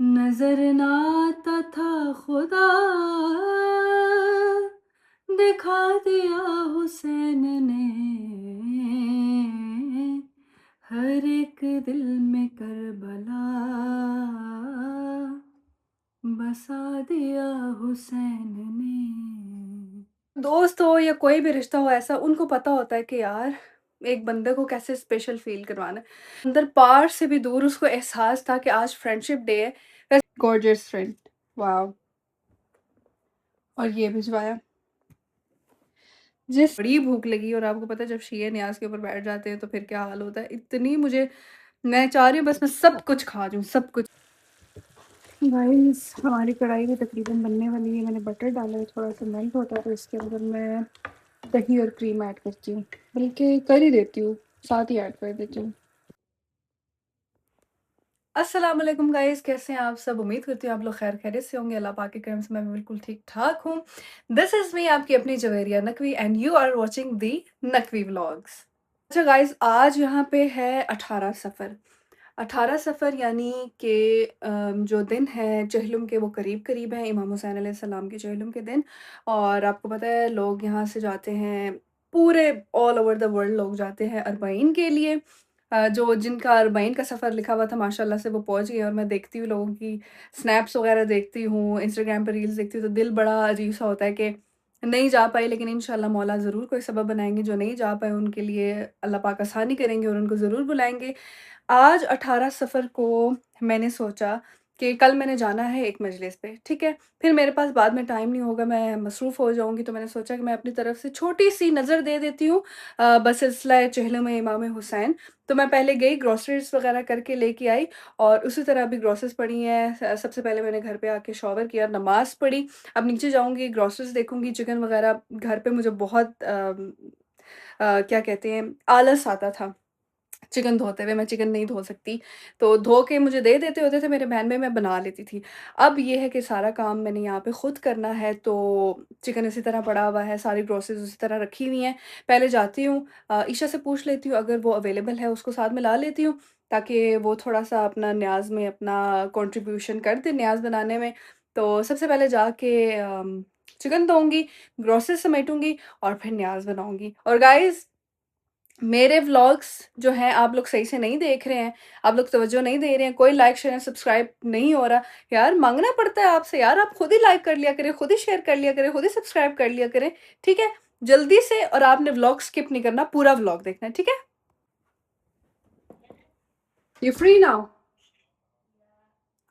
नजर ना आता था खुदा, दिखा दिया हुसैन ने, हर एक दिल में करबला बसा दिया हुसैन ने। दोस्त हो या कोई भी रिश्ता हो ऐसा, उनको पता होता है कि यार एक बंदे को कैसे स्पेशल फील करवाना है। अंदर पार से भी दूर उसको एहसास था कि आज फ्रेंडशिप डे है। गॉर्जियस फ्रेंड, वाह। और ये भिजवाया, जिस बड़ी भूख लगी। और आपको पता है जब शीए न्याज के ऊपर बैठ जाते हैं तो फिर क्या हाल होता है। इतनी मुझे, मैं चाह रही हूँ बस मैं सब कुछ खा जाऊँ, सब कुछ। गाइस हमारी कढ़ाई भी तकरीबन बनने वाली है। मैंने बटर डाला है, थोड़ा सा मेल्ट होता है तो इसके अंदर मैं दही और क्रीम ऐड करती हूँ, बल्कि कर ही देती हूँ, साथ ही ऐड कर देती हूँ। अस्सलाम वालेकुम गाइस, कैसे हैं आप सब। उम्मीद करती हूँ आप लोग खैर खैरियत से होंगे। अल्लाह पाक के करम से मैं बिल्कुल ठीक ठाक हूँ। दिस इज़ मी, आपकी अपनी Javeria Naqvi, and you are watching the Naqvi vlogs. अच्छा गाइस, आज यहाँ पे है 18 सफ़र। 18 सफ़र यानी कि जो दिन है चहलुम के वो करीब करीब है, इमाम हुसैन अलैहिस्सलाम के चहलुम के दिन। और आपको पता है लोग यहाँ से जाते हैं, पूरे ऑल ओवर द वर्ल्ड लोग जाते हैं अरबाइन के लिए। जो जिनका अरबाइन का सफ़र लिखा हुआ था माशाल्लाह से वो पहुँच गए। और मैं देखती हूँ लोगों की स्नैप्स वगैरह देखती हूँ, इंस्टाग्राम पर रील्स देखती हूँ तो दिल बड़ा अजीब सा होता है कि नहीं जा पाए, लेकिन इंशाल्लाह मौला ज़रूर कोई सबब बनाएंगे। जो नहीं जा पाए उनके लिए अल्लाह पाक आसानी करेंगे और उनको ज़रूर बुलाएंगे। आज 18 सफ़र को मैंने सोचा कि कल मैंने जाना है एक मजलिस पे, ठीक है? फिर मेरे पास बाद में टाइम नहीं होगा, मैं मसरूफ़ हो जाऊँगी, तो मैंने सोचा कि मैं अपनी तरफ से छोटी-सी नज़र दे देती हूँ बसिलसिला चहलुम इमाम हुसैन। तो मैं पहले गई, ग्रोसरीज़ वग़ैरह करके लेके आई और उसी तरह अभी ग्रोसरीज़ पड़ी हैं। सबसे पहले मैंने घर पे आके शॉवर किया, नमाज़ पढ़ी। अब नीचे जाऊँगी, ग्रोसरीज़ देखूँगी, चिकन वग़ैरह। घर पे मुझे बहुत क्या कहते हैं, आलस आता था चिकन धोते हुए। मैं चिकन नहीं धो सकती, तो धो के मुझे दे देते होते थे मेरे बहन भाई, मैं बना लेती थी। अब ये है कि सारा काम मैंने यहाँ पे खुद करना है, तो चिकन इसी तरह पड़ा हुआ है, सारी ग्रोसरीज उसी तरह रखी हुई हैं। पहले जाती हूँ, ईशा से पूछ लेती हूँ, अगर वो अवेलेबल है उसको साथ में ला लेती हूँ, ताकि वो थोड़ा सा अपना न्याज में अपना कंट्रीब्यूशन कर दे न्याज बनाने में। तो सबसे पहले जाके चिकन धोऊंगी, ग्रोसरीज समेटूंगी और फिर न्याज बनाऊंगी। और गाइज, मेरे व्लॉग्स जो हैं आप लोग सही से नहीं देख रहे हैं, आप लोग तवज्जो नहीं दे रहे हैं, कोई लाइक शेयर सब्सक्राइब नहीं हो रहा। यार मांगना पड़ता है आपसे यार, आप खुद ही लाइक कर लिया करें, खुद ही शेयर कर लिया करें, खुद ही सब्सक्राइब कर लिया करें, ठीक है? जल्दी से। और आपने व्लॉग स्किप नहीं करना, पूरा व्लॉग देखना है, ठीक है? You free now?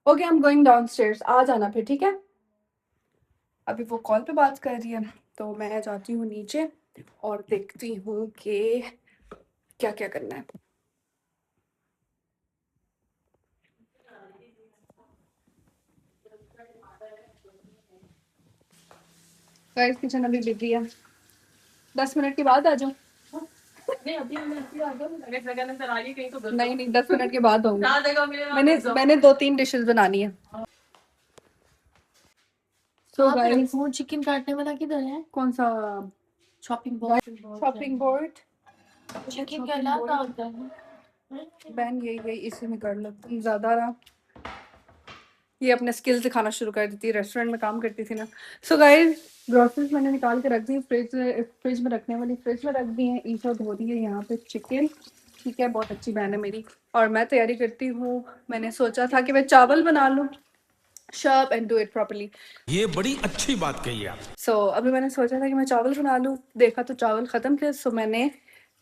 Okay, I am going downstairs, आ जाना फिर, ठीक है? अभी वो कॉल पे बात कर रही है तो मैं जाती हूँ नीचे और देखती हूँ कि क्या क्या करना है। गाइस किचन अभी बिजी है, 10 मिनट के बाद आ जाओ। नहीं नहीं, 10 मिनट के बाद होंगे। मैंने 2-3 डिशेस बनानी है। सो गाइस, वो चिकन काटने वाला किधर है? कौन सा? Shopping board. Shopping board. Chicken का लाता होता है। बहन यही इसी में कर लो, तुम ज्यादा ना ये अपने स्किल दिखाना शुरू कर देती है। रेस्टोरेंट में काम करती थी ना। सो गाइस, ग्रोसरीज मैंने निकाल के रख दी, फ्रिज में रखने वाली फ्रिज में रख दी है। ईशा धो रही है यहाँ पे चिकन, ठीक है? बहुत अच्छी बहन है मेरी। और मैं तैयारी करती हूँ, मैंने सोचा था कि मैं चावल बना लूँ, शर्प एंड डू इट प्रॉपर्ली। ये बड़ी अच्छी बात कही आप। अभी मैंने सोचा था कि मैं चावल बना लूँ, देखा तो चावल ख़त्म थे, सो मैंने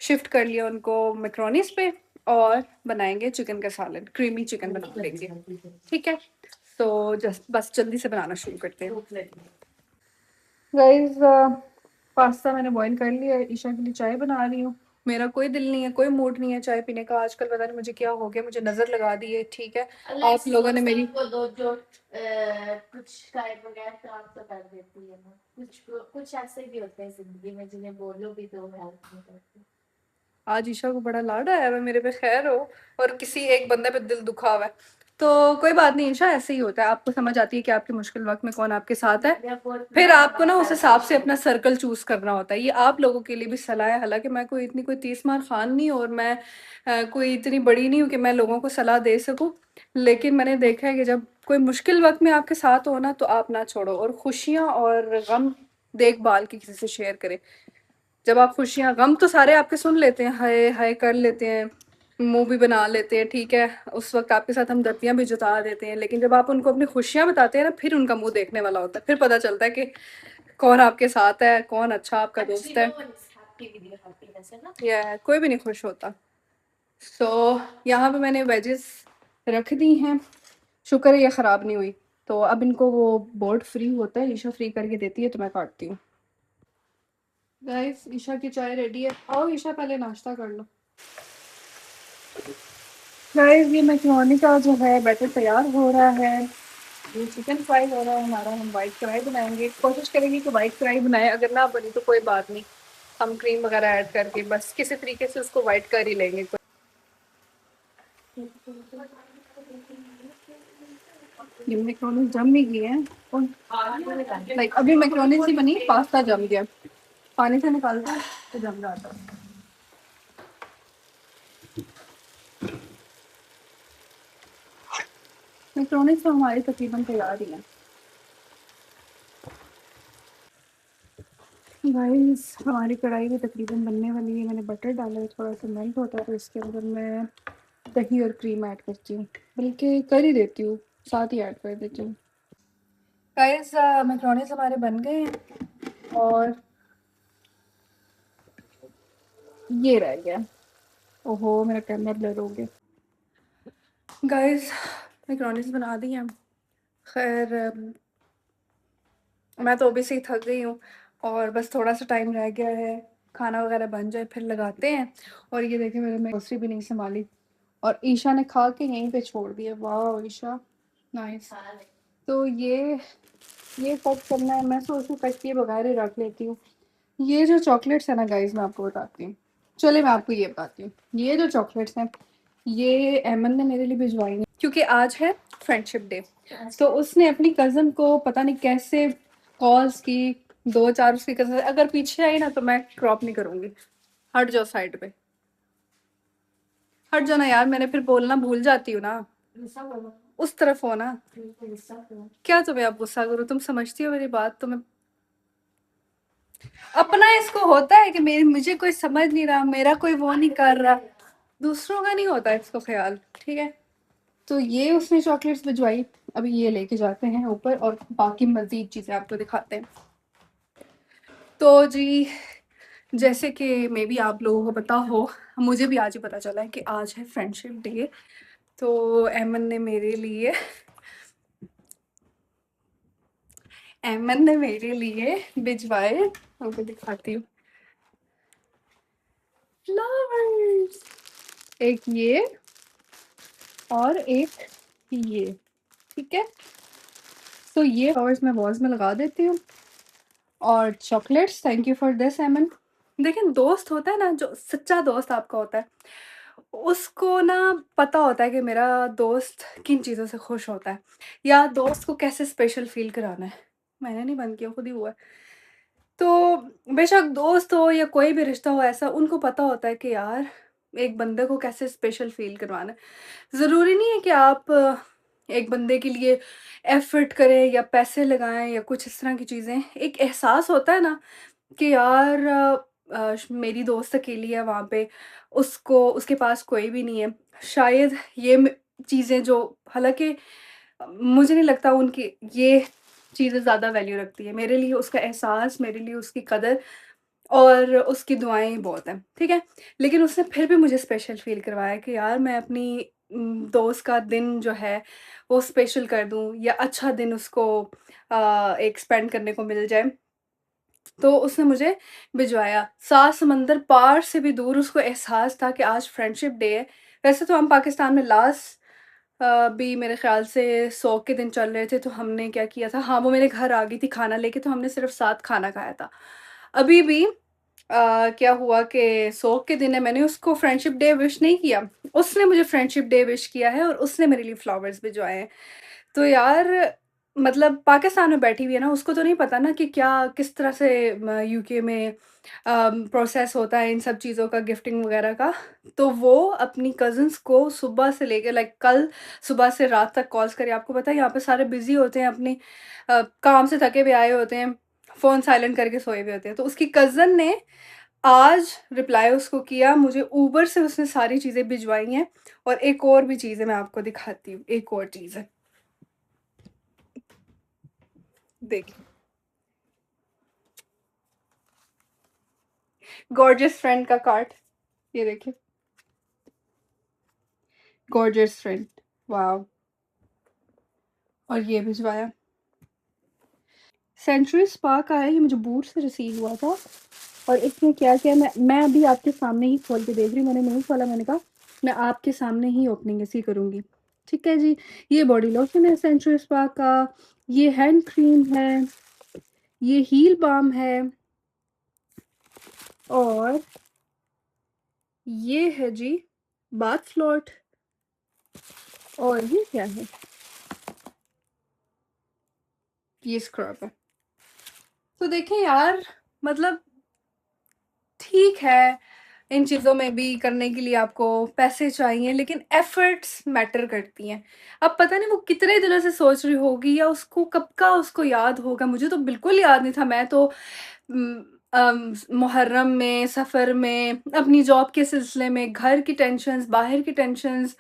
शिफ्ट कर लिया उनको मैक्रोनीस पे और बनाएंगे चिकन का सालन, क्रीमी चिकन बना लेंगे, ठीक है? तो जस्ट बस जल्दी से बनाना शुरू करते हैं। गाइस, पास्ता मैंने बॉईल कर लिया है, ईशा के लिए चाय बना रही हूँ। मेरा कोई दिल नहीं है, कोई मूड नहीं है चाय पीने का आजकल, पता नहीं मुझे क्या हो गया, मुझे नज़र लगा दी है, ठीक है? आप लोगों ने मेरी कुछ टाइम बगैर काम तो कर देती है ना। कुछ ऐसे भी होते हैं जिंदगी में जिन्हें बोलो भी तो हेल्प नहीं करते। आज ईशा को बड़ा लाड आया हुआ है मेरे पे, खैर हो। और किसी एक बंदे पे दिल दुखा हुआ है। तो कोई बात नहीं ईशा, ऐसे ही होता है, आपको समझ आती है कि आपके मुश्किल वक्त में कौन आपके साथ है, या बहुत फिर ना आपको ना उस सारा हिसाब से कुछ अपना सर्कल चूज करना होता है। ये आप लोगों के लिए भी सलाह है, हालांकि मैं कोई इतनी कोई तीस मार खान नहीं और मैं कोई इतनी बड़ी नहीं हूँ कि मैं लोगों को सलाह दे सकूं, लेकिन मैंने देखा है कि जब कोई मुश्किल वक्त में आपके साथ हो ना तो आप ना छोड़ो, और खुशियाँ और गम देखभाल के किसी से शेयर करें। जब आप खुशियाँ, गम तो सारे आपके सुन लेते हैं, हाय हाय कर लेते हैं, मुंह भी बना लेते हैं, ठीक है, उस वक्त आपके साथ हम दर्दियाँ भी जता देते हैं, लेकिन जब आप उनको अपनी खुशियाँ बताते हैं ना, फिर उनका मुंह देखने वाला होता है, फिर पता चलता है कि कौन आपके साथ है, कौन अच्छा आपका दोस्त है। no one is happy with your happiness, है ना? या कोई भी नहीं खुश होता। सो यहाँ पे मैंने वेजेस रख दी हैं, शुक्र है ये ख़राब नहीं हुई। तो अब इनको वो बोर्ड फ्री होता है, ईशा फ्री करके देती है तो मैं काटती हूँ। गाइस ईशा की चाय रेडी है, आओ ईशा पहले नाश्ता कर लो। गाइस ये मैक्रोनी का जो है बैटर तैयार हो रहा है, ये चिकन फ्राई हो रहा है हमारा, हम वाइट फ्राई बनाएंगे, कोशिश करेंगे कि वाइट फ्राई बनाए, अगर ना बनी तो कोई बात नहीं, हम क्रीम वगैरह ऐड करके बस किसी तरीके से उसको वाइट कर ही लेंगे। ये मैक्रोनी जम भी गई है, लाइक अभी मैक्रोनी सी बनी, पास्ता जम गया, पानी से निकालते हैं तो जम जाता है। मैक्रोनी तो हमारी तकरीबन तैयार ही है। गाइस हमारी कढ़ाई भी तकरीबन बनने वाली है, मैंने बटर डाला है, थोड़ा सा मेल्ट होता है तो इसके अंदर मैं दही और क्रीम ऐड करती हूँ, बल्कि कर ही देती हूँ, साथ ही ऐड कर देती हूँ। गाइस मैक्रोनीज हमारे बन गए हैं और ये रह गया, ओहो मेरा कैमरा ब्लर हो गया। गाइस मैक्रोनीज बना दी हैं, खैर मैं तो अभी से ही थक गई हूँ और बस थोड़ा सा टाइम रह गया है, खाना वगैरह बन जाए फिर लगाते हैं। और ये देखिए मेरे में ग्रोसरी भी नहीं संभाली और ईशा ने खा के यहीं पे छोड़ दिया, वाह ईशा नाइस। तो ये कट करना है, मैं सोच रही कट किए बगैर ही रख लेती हूँ। ये जो चॉकलेट्स है ना गाइस, मैं आपको बताती हूँ, चले मैं आपको ये बताती हूँ, ये जो चॉकलेट्स हैं ये एमन ने मेरे लिए भिजवाई हैं क्योंकि आज है फ्रेंडशिप डे, तो उसने अपनी कज़न को पता नहीं कैसे कॉल्स की, दो चार उसकी कज़न, अगर पीछे आई ना तो मैं क्रॉप नहीं करूँगी, हट जाओ साइड पे, हट जाओ ना यार, मैंने फिर बोलना भूल जाती हूँ ना, उस तरफ हो ना। क्या तुम्हें अब गुस्सा करूँ, तुम समझती हो मेरी बात, तुम्हें अपना इसको होता है कि मेरी मुझे कोई समझ नहीं रहा, मेरा कोई वो नहीं कर रहा, दूसरों का नहीं होता इसको ख्याल, ठीक है। तो ये उसने चॉकलेट्स भिजवाई, अभी ये लेके जाते हैं ऊपर और बाकी मज़ीद चीज़ें आपको दिखाते हैं। तो जी जैसे कि मे बी आप लोगों को पता हो, मुझे भी आज ही पता चला है कि आज है फ्रेंडशिप डे, तो एमन ने मेरे लिए भिजवाए, आपको दिखाती हूँ, फ्लावर्स, एक ये और एक ये, ठीक है। तो ये फ्लावर्स मैं वॉल्स में लगा देती हूँ और chocolates, thank you for this एमन। देखिए दोस्त होता है ना, जो सच्चा दोस्त आपका होता है, उसको ना पता होता है कि मेरा दोस्त किन चीज़ों से खुश होता है या दोस्त को कैसे स्पेशल फील कराना है। मैंने नहीं बंद किया, खुद ही हुआ है। तो बेशक दोस्त हो या कोई भी रिश्ता हो ऐसा, उनको पता होता है कि यार एक बंदे को कैसे स्पेशल फील करवाना है। ज़रूरी नहीं है कि आप एक बंदे के लिए एफर्ट करें या पैसे लगाएं या कुछ इस तरह की चीज़ें, एक एहसास होता है ना कि यार मेरी दोस्त अकेली है वहाँ पे, उसको उसके पास कोई भी नहीं है। शायद ये चीज़ें जो, हालांकि मुझे नहीं लगता उनकी ये चीज़ें ज़्यादा वैल्यू रखती है, मेरे लिए उसका एहसास, मेरे लिए उसकी कदर और उसकी दुआएं ही बहुत हैं, ठीक है। लेकिन उसने फिर भी मुझे स्पेशल फील करवाया कि यार मैं अपनी दोस्त का दिन जो है वो स्पेशल कर दूं या अच्छा दिन उसको एक स्पेंड करने को मिल जाए। तो उसने मुझे भिजवाया, सात समंदर पार से भी दूर उसको एहसास था कि आज फ्रेंडशिप डे है। वैसे तो हम पाकिस्तान में लास्ट भी मेरे ख्याल से 100 के दिन चल रहे थे, तो हमने क्या किया था, हाँ वो मेरे घर आ गई थी खाना लेके, तो हमने सिर्फ साथ खाना खाया था। अभी भी क्या हुआ कि सोग के दिन है, मैंने उसको फ्रेंडशिप डे विश नहीं किया, उसने मुझे फ्रेंडशिप डे विश किया है और उसने मेरे लिए फ्लावर्स भिजवाए हैं। तो यार मतलब पाकिस्तान में बैठी हुई है ना, उसको तो नहीं पता ना कि क्या किस तरह से यूके में प्रोसेस होता है इन सब चीज़ों का, गिफ्टिंग वगैरह का। तो वो अपनी कज़िन्स को सुबह से लेके लाइक कल सुबह से रात तक कॉल्स करी। आपको पता है यहाँ पे सारे बिज़ी होते हैं, अपनी काम से थके हुए आए होते हैं, फ़ोन साइलेंट करके सोए हुए होते हैं। तो उसकी कज़न ने आज रिप्लाई उसको किया, मुझे ऊबर से उसने सारी चीज़ें भिजवाई हैं। और एक और भी चीज़ है, मैं आपको दिखाती हूँ, एक और चीज़ है, देखिए। गॉर्जियस फ्रेंड का कार्ड, ये देखिए, गॉर्जियस फ्रेंड, वाओ! और ये भिजवाया। सेंचुरी स्पा का है, ये मुझे बूट से रिसीव हुआ था। और इसमें क्या क्या, मैं अभी आपके सामने ही खोल के देख रही हूँ, मैंने नहीं खोला, मैंने कहा मैं आपके सामने ही ओपनिंग ऐसी करूँगी। ठीक है जी, ये बॉडी लोशन है सेंचुरी स्पा का, ये हैंड क्रीम है, ये हील बाम है, और ये है जी बाथ फ्लोट, और ये क्या है, ये स्क्रब है। तो देखें यार, मतलब ठीक है, इन चीज़ों में भी करने के लिए आपको पैसे चाहिए, लेकिन एफर्ट्स मैटर करती हैं। अब पता नहीं वो कितने दिनों से सोच रही होगी, या उसको कब का उसको याद होगा, मुझे तो बिल्कुल याद नहीं था। मैं तो मुहर्रम में, सफ़र में, अपनी जॉब के सिलसिले में, घर की टेंशन्स, बाहर की टेंशन्स,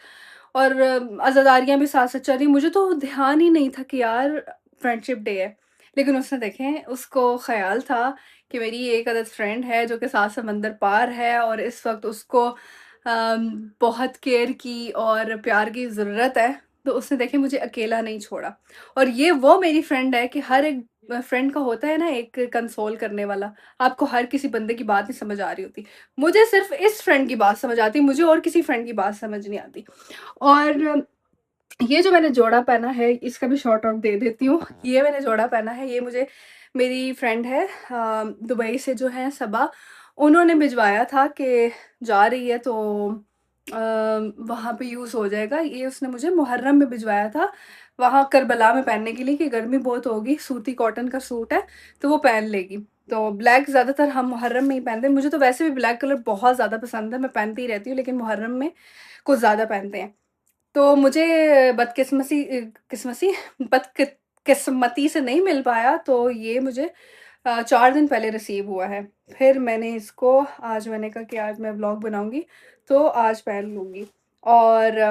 और अज़ादारियाँ भी साथ-साथ चल रही, मुझे तो ध्यान ही नहीं था कि यार फ्रेंडशिप डे है। लेकिन उसने देखें, उसको ख़याल था कि मेरी एक अदद फ्रेंड है जो कि 7 समंदर पार है, और इस वक़्त उसको बहुत केयर की और प्यार की ज़रूरत है। तो उसने देखें मुझे अकेला नहीं छोड़ा। और ये वो मेरी फ्रेंड है कि हर एक फ्रेंड का होता है ना एक कंसोल करने वाला, आपको हर किसी बंदे की बात नहीं समझ आ रही होती। मुझे सिर्फ़ इस फ्रेंड की बात समझ आती है, मुझे और किसी फ्रेंड की बात समझ नहीं आती। और ये जो मैंने जोड़ा पहना है, इसका भी शॉर्ट आउट दे देती हूँ। ये मैंने जोड़ा पहना है, ये मुझे मेरी फ्रेंड है दुबई से जो है सबा, उन्होंने भिजवाया था कि जा रही है तो वहाँ पे यूज़ हो जाएगा। ये उसने मुझे मुहर्रम में भिजवाया था, वहाँ करबला में पहनने के लिए कि गर्मी बहुत होगी, सूती कॉटन का सूट है, तो वो पहन लेगी। तो ब्लैक ज़्यादातर हम मुहर्रम में ही पहनते हैं, मुझे तो वैसे भी ब्लैक कलर बहुत ज़्यादा पसंद है, मैं पहनती ही रहती हूँ, लेकिन मुहर्रम में कुछ ज़्यादा पहनते हैं। तो मुझे किस्मती से नहीं मिल पाया, तो ये मुझे 4 दिन पहले रिसीव हुआ है। फिर मैंने इसको, आज मैंने कहा कि आज मैं व्लॉग बनाऊँगी, तो आज पहन लूँगी। और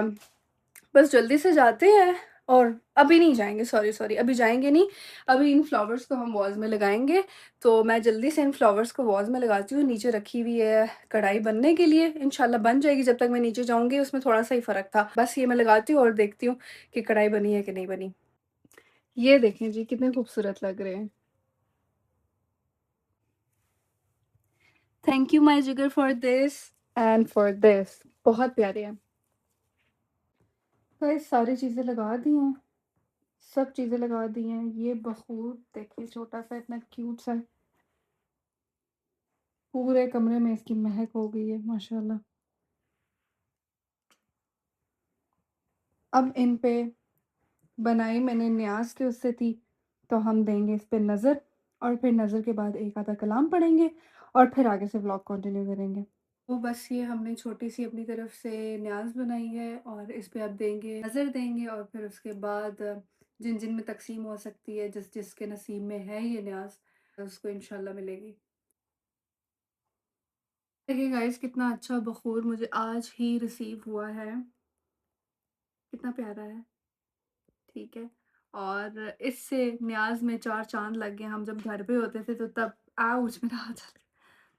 बस जल्दी से जाते हैं, और अभी नहीं जाएँगे, सॉरी अभी जाएँगे नहीं, अभी इन फ्लावर्स को हम वॉज़ में लगाएँगे। तो मैं जल्दी से इन फ्लावर्स को वॉज़ में लगाती हूँ, नीचे रखी हुई है कढ़ाई बनने के लिए, इंशाल्लाह बन जाएगी, जब तक मैं नीचे जाऊँगी उसमें थोड़ा-सा ही फ़र्क था। बस ये मैं लगाती हूँ और देखती हूँ कि कढ़ाई बनी है कि नहीं बनी। ये देखें जी कितने खूबसूरत लग रहे हैं। थैंक यू माय जिगर for this and for this, बहुत प्यारे हैं। गाइस सारी चीज़ें लगा दी हैं, सब चीज़ें लगा दी हैं। ये बखूर देखिए, छोटा-सा इतना क्यूट सा, पूरे कमरे में इसकी महक हो गई है माशाल्लाह। अब इन पे बनाई मैंने न्याज़ के उससे थी, तो हम देंगे इस पे नज़र, और फिर नज़र के बाद एक आधा कलाम पढ़ेंगे, और फिर आगे से व्लॉग कंटिन्यू करेंगे। तो बस ये हमने छोटी-सी अपनी तरफ से न्याज़ बनाई है, और इस पे अब देंगे नज़र देंगे, और फिर उसके बाद जिन-जिन में तक़सीम हो सकती है, जिस-जिसके नसीब में है ये न्याज़, उसको इंशाल्लाह मिलेगी। देखिए गाइस कितना अच्छा बखूर मुझे आज ही रिसीव हुआ है, कितना प्यारा है, ठीक है? और इससे न्याज़ में 4 चाँद लग गए। हम जब घर पे होते थे तो तब आउच! मेरा हाथ जल गया।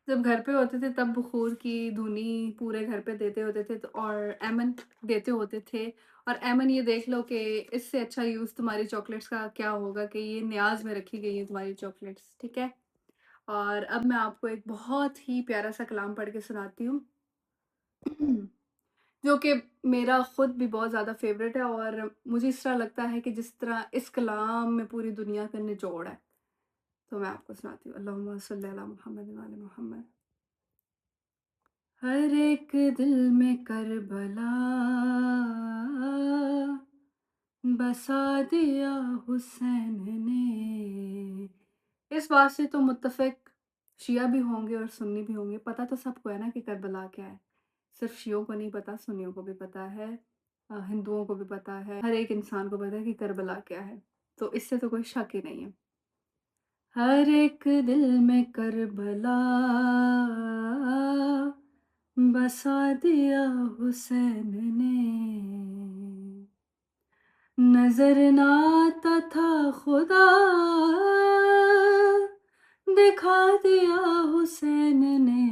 जब घर पे होते थे तब बखूर की धुनी पूरे घर पे देते होते थे, तो और एमन देते होते थे। और एमन ये देख लो कि इससे अच्छा यूज़ तुम्हारी चॉकलेट्स का क्या होगा कि ये न्याज़ में रखी गई है तुम्हारी चॉकलेट्स, ठीक है? और अब मैं आपको एक बहुत ही प्यारा-सा कलाम पढ़ के सुनाती हूँ। जो कि मेरा खुद भी बहुत ज़्यादा फ़ेवरेट है, और मुझे इस तरह लगता है कि जिस तरह इस कलाम में पूरी दुनिया का निचोड़ है। तो मैं आपको सुनाती हूँ। अल्लाहुम्मा सल्ली अला मुहम्मद व आले मुहम्मद। हर एक दिल में करबला बसा दिया हुसैन ने। इस बात से तो मुत्तफिक शिया भी होंगे और सुन्नी भी होंगे। पता तो सबको है ना कि करबला क्या है। सिर्फ शियों को नहीं पता, सुन्नियों को भी पता है, हिंदुओं को भी पता है, हर एक इंसान को पता है कि करबला क्या है। तो इससे तो कोई शक ही नहीं है। हर एक दिल में करबला बसा दिया हुसैन ने। नजर ना आता था खुदा दिखा दिया हुसैन ने।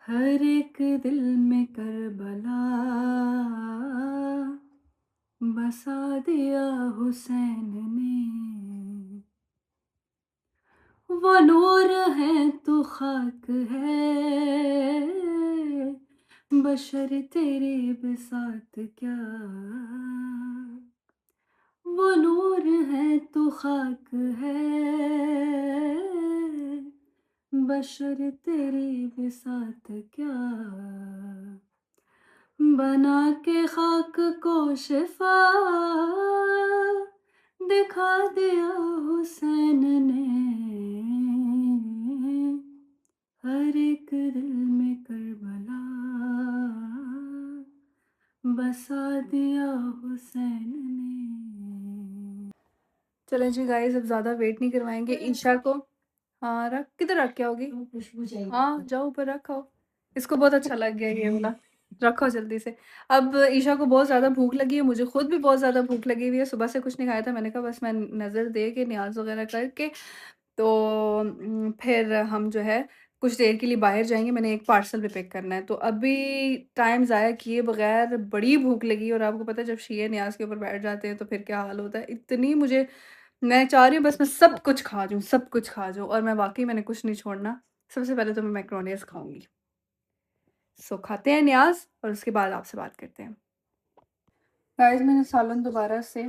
हर एक दिल में करबला बसा दिया हुसैन ने। वो नूर है तो खाक है, बशर तेरे बिसात क्या। वो नूर है तो खाक है, बशर तेरे बिसात क्या। बना के खाक को शिफा दिखा दिया हुसैन ने। हर एक दिल में करबला बसा दिया हुसैन ने। चलें जी गाइस, अब ज़्यादा वेट नहीं करवाएंगे ईशा को। हाँ रख, किधर रख के आओगी? खुशबू चाहिए। हाँ जाओ ऊपर रखो। इसको बहुत अच्छा लग गया ये वाला। रखो जल्दी से। अब ईशा को बहुत ज़्यादा भूख लगी है, मुझे खुद भी बहुत ज़्यादा भूख लगी हुई है। सुबह से कुछ नहीं खाया था, मैंने कहा बस मैं नज़र दे के न्याज़ वगैरह करके तो फिर हम जो है कुछ देर के लिए बाहर जाएंगे। मैंने एक पार्सल भी पिक करना है, तो अभी टाइम ज़ाया किए बगैर बड़ी भूख लगी। और आपको पता है जब शिया न्याज़ के ऊपर बैठ जाते हैं तो फिर क्या हाल होता है। इतनी मुझे, मैं चाह रही हूँ बस मैं सब कुछ खा जाऊँ, सब कुछ खा जाऊँ, और मैं वाक़ई मैंने कुछ नहीं छोड़ना। सबसे पहले तो मैं मैक्रोनीज़ खाऊँगी। सो खाते हैं न्याज़ और उसके बाद आपसे बात करते हैं। गाइस मैंने सालन दोबारा से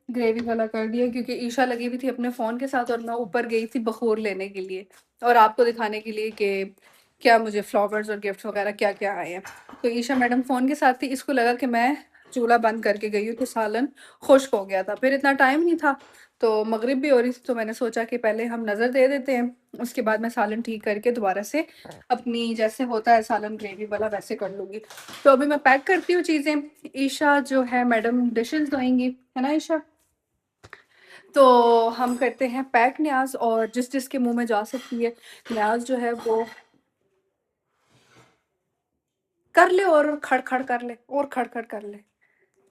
ग्रेवी वाला कर दिया क्योंकि ईशा लगी हुई थी अपने फ़ोन के साथ और मैं ऊपर गई थी बखूर लेने के लिए और आपको दिखाने के लिए कि क्या मुझे फ्लावर्स और गिफ्ट्स वगैरह क्या क्या आए हैं। तो ईशा मैडम फ़ोन के साथ थी, इसको लगा कि मैं चूल्हा बंद करके गई हूँ तो सालन खुश्क हो गया था। फिर इतना टाइम नहीं था तो मगरिब भी हो रही थी, तो मैंने सोचा कि पहले हम नज़र दे देते हैं, उसके बाद मैं सालन ठीक करके दोबारा से अपनी जैसे होता है सालन ग्रेवी वाला वैसे कर लूँगी। तो अभी मैं पैक करती हूँ चीज़ें। ईशा जो है मैडम डिशेस धोएंगी, है ना ईशा? तो हम करते हैं पैक न्याज़, और जिस जिसके मुंह में जा सकती है न्याज़ जो है वो कर ले और खड़-खड़ कर ले और खड़-खड़ कर ले।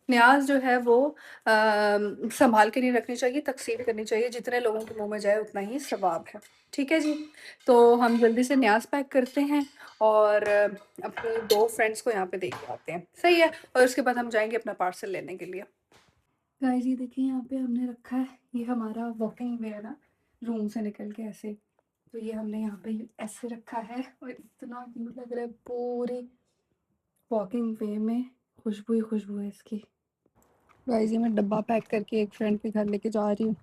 न्याज़ जो है वो सँभाल के नहीं रखनी चाहिए, तक़सीम करनी चाहिए, जितने लोगों के मुँह में जाए उतना ही सवाब है। ठीक है जी? तो हम जल्दी से न्याज़ पैक करते हैं और अपनी 2 फ्रेंड्स को यहाँ पे दे के आते हैं। सही है? और उसके बाद हम जाएँगे अपना पार्सल लेने के लिए। गाइस ये देखिए यहाँ पे हमने रखा है, ये हमारा वॉकिंग वे है ना, रूम से निकल के ऐसे। तो ये हमने यहाँ पे ऐसे रखा है और इतना क्यूट लग रहा है, पूरी वॉकिंग वे में खुशबू ही खुशबू है इसकी। गाइस ये मैं डब्बा पैक करके एक फ्रेंड के घर लेके जा रही हूँ।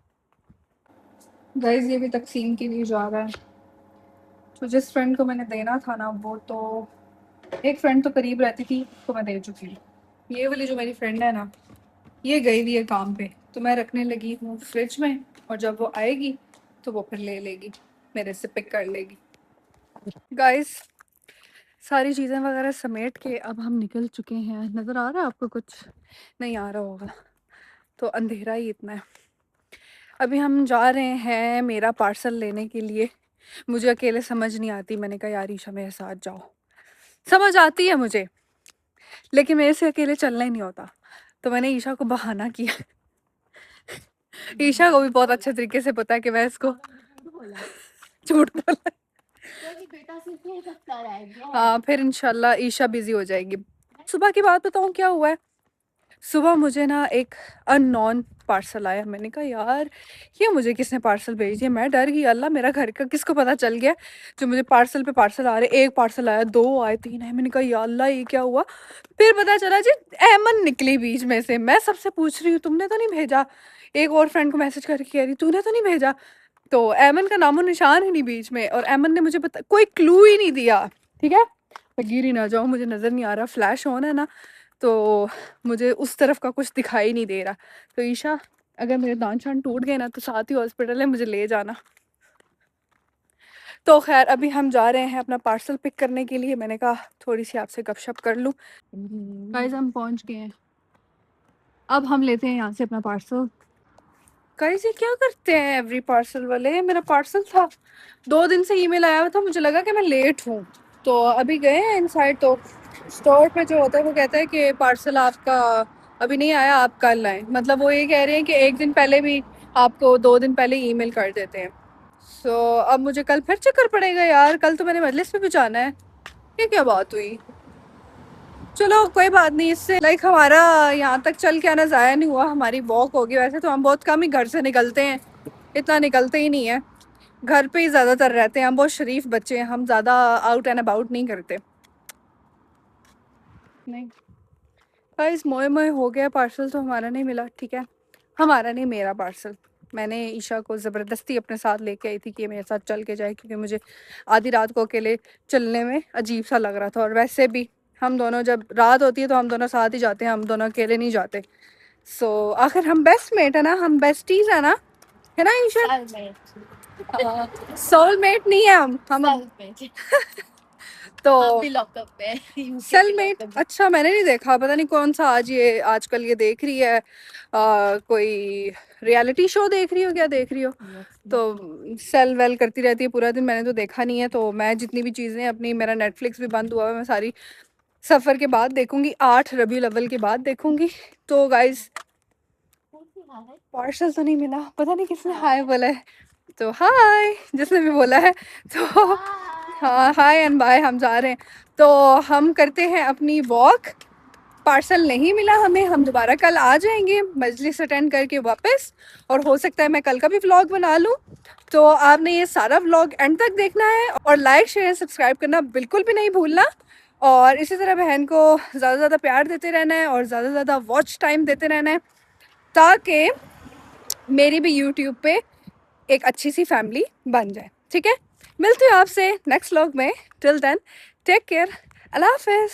गाइस ये भी तकसीम के लिए जा रहा है। तो जिस फ्रेंड को मैंने देना था ना, वो तो एक फ्रेंड तो करीब रहती थी, उसको मैं दे चुकी हूँ। ये वाली जो मेरी फ्रेंड है ना, ये गई हुई है काम पे, तो मैं रखने लगी हूँ फ्रिज में, और जब वो आएगी तो वो फिर ले लेगी, मेरे से पिक कर लेगी। गाइस सारी चीज़ें वगैरह समेट के अब हम निकल चुके हैं। नज़र आ रहा है आपको? कुछ नहीं आ रहा होगा, तो अंधेरा ही इतना है। अभी हम जा रहे हैं मेरा पार्सल लेने के लिए। मुझे अकेले समझ नहीं आती, मैंने कहा यार ईशा मेरे साथ जाओ। समझ आती है मुझे, लेकिन मेरे से अकेले चलना ही नहीं होता, तो मैंने ईशा को बहाना किया। ईशा को भी बहुत अच्छे तरीके से पता है कि मैं इसको झूठ बोला। बेटा सिर्फ ये सकता रहेगा। हाँ फिर इंशाल्लाह ईशा बिजी हो जाएगी। सुबह की बात बताऊँ क्या हुआ है। सुबह मुझे ना एक अननोन पार्सल आया, मैंने कहा यार ये मुझे किसने पार्सल भेज दिया। मैं डर गई, अल्लाह मेरा घर का किसको पता चल गया जो मुझे पार्सल पे पार्सल आ रहे। एक पार्सल आया, 2 आए, 3 आए, मैंने कहा या अल्लाह ये क्या हुआ। फिर पता चला जी अहमन निकली बीच में से। मैं सबसे पूछ रही हूँ तुमने तो नहीं भेजा, एक और फ्रेंड को मैसेज करके कह रही तूने तो नहीं भेजा। तो ऐमन का नामो निशान ही नहीं बीच में, और ऐमन ने मुझे कोई क्लू ही नहीं दिया, ठीक है। मैं गिर ही ना जाऊँ, मुझे नज़र नहीं आ रहा, फ्लैश ऑन है ना, तो मुझे उस तरफ का कुछ दिखाई नहीं दे रहा। तो ईशा, अगर मेरे दांत शान टूट गए ना तो साथ ही हॉस्पिटल है, मुझे ले जाना। तो खैर अभी हम जा रहे हैं अपना पार्सल पिक करने के लिए। मैंने कहा थोड़ी सी आपसे गपशप कर लूँ। गाइस हम पहुंच गए हैं, अब हम लेते हैं यहाँ से अपना पार्सल। गाइस ये क्या करते हैं एवरी पार्सल वाले, मेरा पार्सल था 2 दिन से ईमेल आया हुआ था, मुझे लगा कि मैं लेट हूँ, तो अभी गए हैं इनसाइड, तो स्टोर पे जो होता है वो कहता है कि पार्सल आपका अभी नहीं आया, आप कल आए। मतलब वो ये कह रहे हैं कि 1 दिन पहले भी आपको 2 दिन पहले ईमेल कर देते हैं। सो अब मुझे कल फिर चक्कर पड़ेगा यार, कल तो मैंने मजलिस में भी जाना है। ये क्या बात हुई, चलो कोई बात नहीं। इससे लाइक हमारा यहाँ तक चल के आना ज़ाया नहीं हुआ, हमारी वॉक होगी। वैसे तो हम बहुत कम ही घर से निकलते हैं, इतना निकलते ही नहीं है, घर पे ही ज़्यादातर रहते हैं। हम बहुत शरीफ बच्चे हैं, हम ज़्यादा आउट एंड अबाउट नहीं करते। नहीं गाइस, मोए मोए हो गया, पार्सल तो हमारा नहीं मिला, ठीक है, हमारा नहीं, मेरा पार्सल। मैंने ईशा को ज़बरदस्ती अपने साथ लेके आई थी कि मेरे साथ चल के जाए, क्योंकि मुझे आधी रात को अकेले चलने में अजीब सा लग रहा था। और वैसे भी हम दोनों जब रात होती है तो हम दोनों साथ ही जाते हैं, हम दोनों अकेले नहीं जाते। सो आखिर हम बेस्ट मेट है ना, हम बेस्टीज है ना, है ना ईशा? Soulmate. सोलमेट नहीं है हम Soulmate. तो हम भी लॉकअप पे हैं, UK भी सेलमेट, लॉकअप में। अच्छा मैंने नहीं देखा, पता नहीं कौन सा आज ये आजकल ये देख रही है, कोई रियलिटी शो देख रही हो, क्या देख रही हो? तो सेल वेल करती रहती है पूरा दिन, मैंने तो देखा नहीं है। तो मैं जितनी भी चीज़ें अपनी, मेरा नेटफ्लिक्स भी बंद हुआ है, मैं सारी सफ़र के बाद देखूंगी, 8 रबी अव्वल के बाद देखूंगी। तो गाइस पार्सल तो नहीं मिला, पता नहीं किसने हाय बोला है, तो हाय जिसने भी बोला है, तो हाँ हाय एंड बाय, हम जा रहे हैं। तो हम करते हैं अपनी वॉक, पार्सल नहीं मिला हमें, हम दोबारा कल आ जाएंगे मजलिस अटेंड करके वापस, और हो सकता है मैं कल का भी व्लॉग बना लूँ। तो आपने ये सारा व्लॉग एंड तक देखना है, और लाइक शेयर सब्सक्राइब करना बिल्कुल भी नहीं भूलना। और इसी तरह बहन को ज़्यादा से ज़्यादा प्यार देते रहना है, और ज़्यादा से ज़्यादा वॉच टाइम देते रहना है, ताकि मेरी भी यूट्यूब पे एक अच्छी सी फैमिली बन जाए, ठीक है। मिलती हूँ आपसे नेक्स्ट व्लॉग में, टिल देन टेक केयर, अल्लाह हाफिज़।